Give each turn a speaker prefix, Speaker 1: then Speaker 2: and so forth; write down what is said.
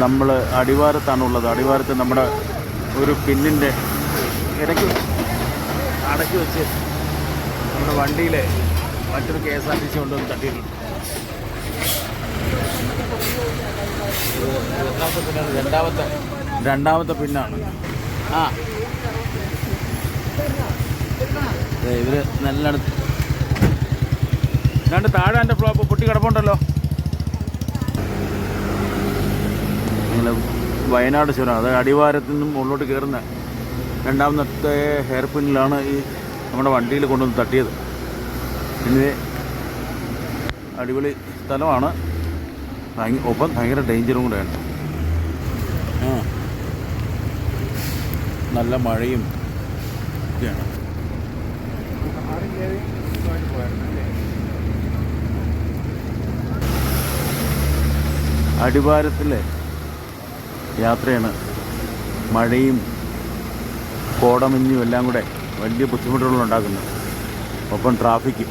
Speaker 1: നമ്മൾ അടിവാരത്താണുള്ളത്. അടിവാരത്ത് നമ്മുടെ ഒരു പിന്നിൻ്റെ ഇടയ്ക്ക് അടക്കി വെച്ച് നമ്മുടെ വണ്ടിയിലെ മറ്റൊരു KSRTC കൊണ്ടുവന്ന് തട്ടിയിട്ടുണ്ട്. രണ്ടാമത്തെ പിന്നാണ്. ഇവർ നല്ല രണ്ട് താഴെ എൻ്റെ ഫ്ലോപ്പ് പൊട്ടി കിടപ്പുണ്ടല്ലോ. നിങ്ങൾ വയനാട് ചുരം, അതായത് അടിവാരത്തു നിന്നും മുകളിലോട്ട് കയറുന്ന രണ്ടാമത്തെ ഹെയർ പിന്നിലാണ് ഈ നമ്മുടെ വണ്ടിയിൽ കൊണ്ടുവന്ന് തട്ടിയത്. പിന്നെ അടിപൊളി സ്ഥലമാണ്, ഒപ്പം ഭയങ്കര ഡേഞ്ചറും കൂടെയാണ്. നല്ല മഴയും ഒക്കെയാണ്. അടിവാരത്തിലെ യാത്രയാണ്. മഴയും കോടമഞ്ഞും എല്ലാം കൂടെ വലിയ ബുദ്ധിമുട്ടുകളുണ്ടാക്കുന്നത്. ഒപ്പം ട്രാഫിക്കും.